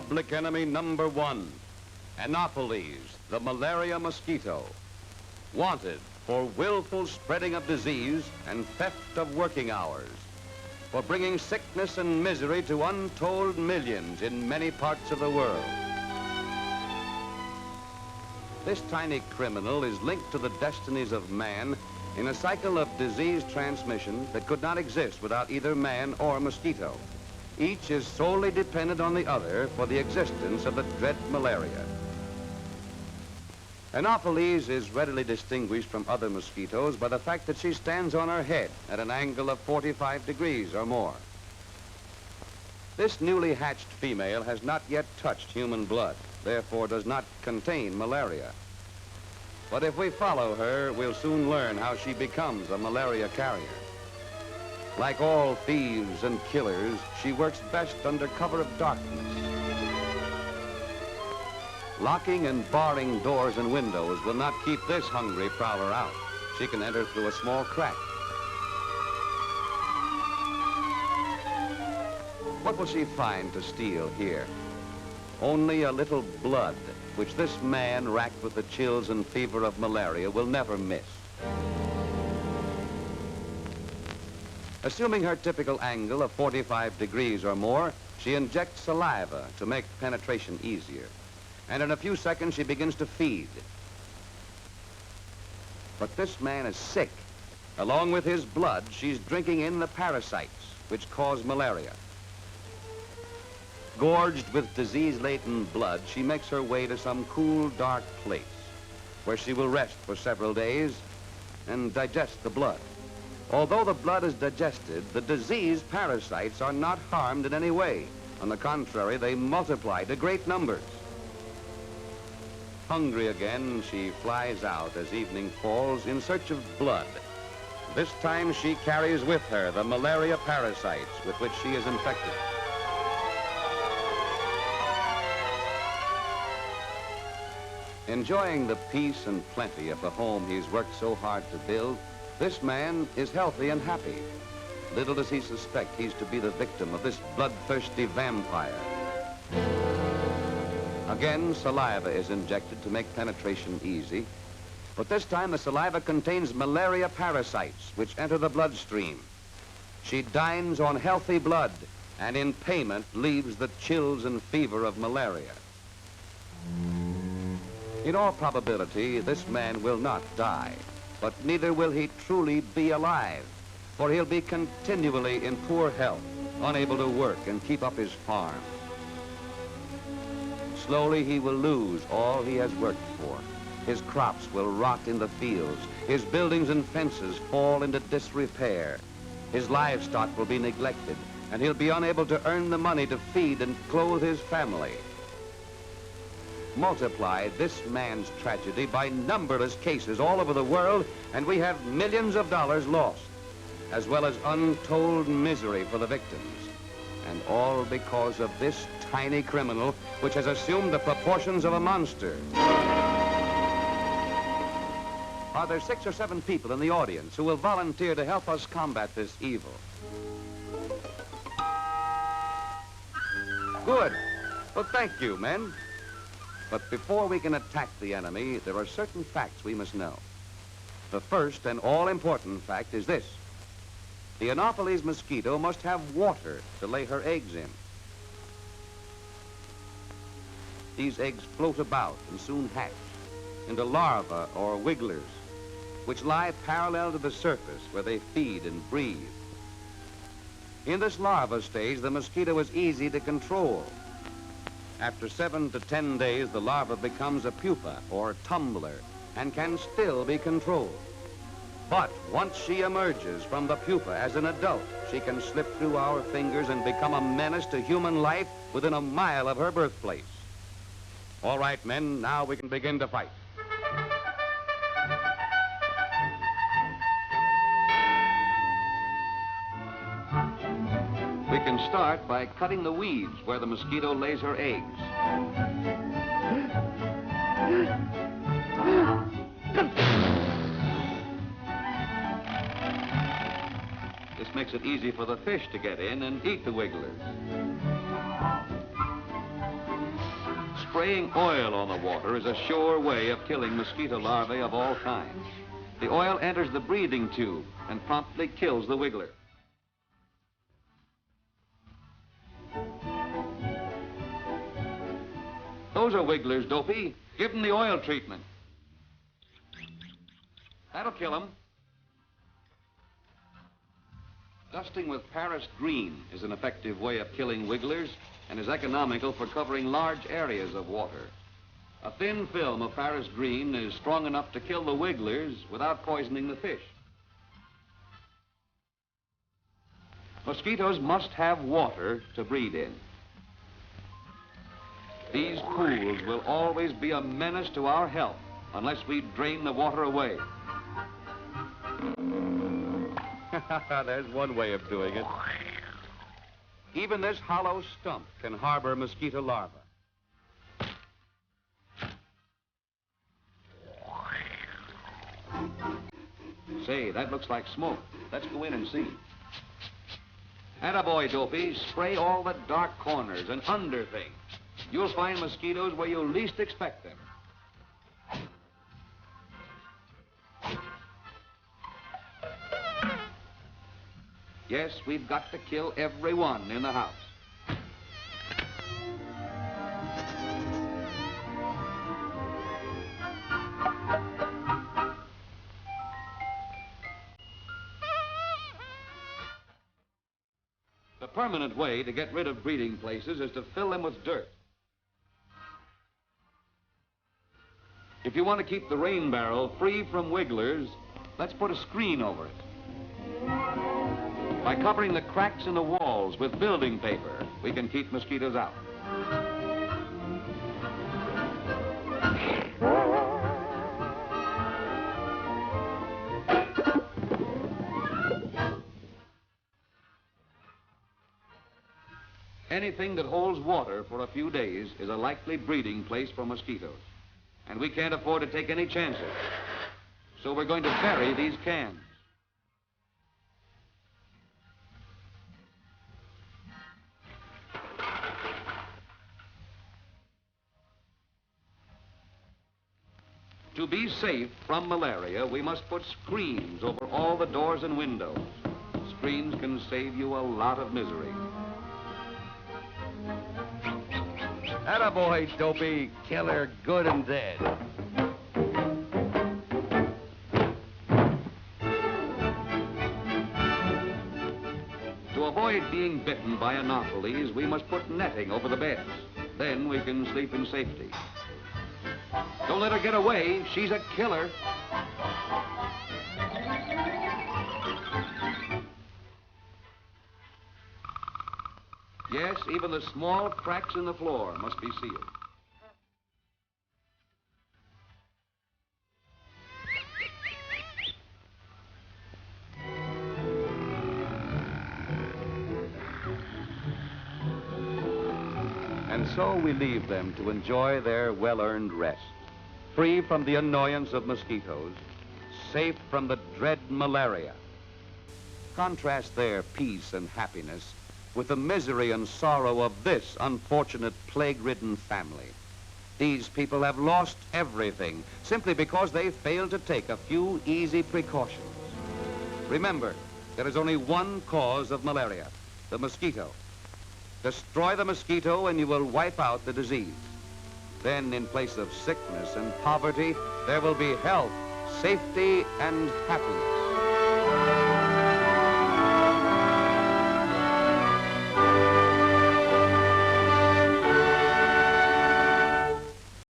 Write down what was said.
Public enemy number one, anopheles, the malaria mosquito. Wanted for willful spreading of disease and theft of working hours, for bringing sickness and misery to untold millions in many parts of the world. This tiny criminal is linked to the destinies of man in a cycle of disease transmission that could not exist without either man or mosquito. Each is solely dependent on the other for the existence of the dread malaria. Anopheles is readily distinguished from other mosquitoes by the fact that she stands on her head at an angle of 45 degrees or more. This newly hatched female has not yet touched human blood, therefore does not contain malaria. But if we follow her, we'll soon learn how she becomes a malaria carrier. Like all thieves and killers, she works best under cover of darkness. Locking and barring doors and windows will not keep this hungry prowler out. She can enter through a small crack. What will she find to steal here? Only a little blood, which this man, racked with the chills and fever of malaria, will never miss. Assuming her typical angle of 45 degrees or more, she injects saliva to make penetration easier. And in a few seconds, she begins to feed. But this man is sick. Along with his blood, she's drinking in the parasites, which cause malaria. Gorged with disease-laden blood, she makes her way to some cool, dark place, where she will rest for several days and digest the blood. Although the blood is digested, the disease parasites are not harmed in any way. On the contrary, they multiply to great numbers. Hungry again, she flies out as evening falls in search of blood. This time she carries with her the malaria parasites with which she is infected. Enjoying the peace and plenty of the home he's worked so hard to build, this man is healthy and happy. Little does he suspect he's to be the victim of this bloodthirsty vampire. Again, saliva is injected to make penetration easy, but this time the saliva contains malaria parasites which enter the bloodstream. She dines on healthy blood and in payment leaves the chills and fever of malaria. In all probability, this man will not die, but neither will he truly be alive, for he'll be continually in poor health, unable to work and keep up his farm. Slowly he will lose all he has worked for. His crops will rot in the fields. His buildings and fences fall into disrepair. His livestock will be neglected, and he'll be unable to earn the money to feed and clothe his family. Multiply this man's tragedy by numberless cases all over the world, and we have millions of dollars lost, as well as untold misery for the victims. And all because of this tiny criminal, which has assumed the proportions of a monster. Are there 6 or 7 people in the audience who will volunteer to help us combat this evil? Good. Well, thank you, men. But before we can attack the enemy, there are certain facts we must know. The first and all-important fact is this. The anopheles mosquito must have water to lay her eggs in. These eggs float about and soon hatch into larvae or wigglers, which lie parallel to the surface where they feed and breathe. In this larva stage, the mosquito is easy to control. After 7 to 10 days, the larva becomes a pupa or tumbler and can still be controlled. But once she emerges from the pupa as an adult, she can slip through our fingers and become a menace to human life within a mile of her birthplace. All right, men, now we can begin to fight. We can start by cutting the weeds where the mosquito lays her eggs. This makes it easy for the fish to get in and eat the wigglers. Spraying oil on the water is a sure way of killing mosquito larvae of all kinds. The oil enters the breathing tube and promptly kills the wiggler. Those are wigglers, Dopey. Give them the oil treatment. That'll kill them. Dusting with Paris green is an effective way of killing wigglers and is economical for covering large areas of water. A thin film of Paris green is strong enough to kill the wigglers without poisoning the fish. Mosquitoes must have water to breed in. These pools will always be a menace to our health unless we drain the water away. There's one way of doing it. Even this hollow stump can harbor mosquito larvae. Say, that looks like smoke. Let's go in and see. Attaboy, Dopey. Spray all the dark corners and under things. You'll find mosquitoes where you least expect them. Yes, we've got to kill every one in the house. The permanent way to get rid of breeding places is to fill them with dirt. If you want to keep the rain barrel free from wigglers, let's put a screen over it. By covering the cracks in the walls with building paper, we can keep mosquitoes out. Anything that holds water for a few days is a likely breeding place for mosquitoes, and we can't afford to take any chances. So we're going to bury these cans. To be safe from malaria, we must put screens over all the doors and windows. Screens can save you a lot of misery. Attaboy, Dopey. Killer, good and dead. To avoid being bitten by anopheles, we must put netting over the beds. Then we can sleep in safety. Don't let her get away. She's a killer. Yes, even the small cracks in the floor must be sealed. And so we leave them to enjoy their well-earned rest, free from the annoyance of mosquitoes, safe from the dread malaria. Contrast their peace and happiness with the misery and sorrow of this unfortunate plague-ridden family. These people have lost everything simply because they failed to take a few easy precautions. Remember, there is only one cause of malaria, the mosquito. Destroy the mosquito and you will wipe out the disease. Then, in place of sickness and poverty, there will be health, safety, and happiness.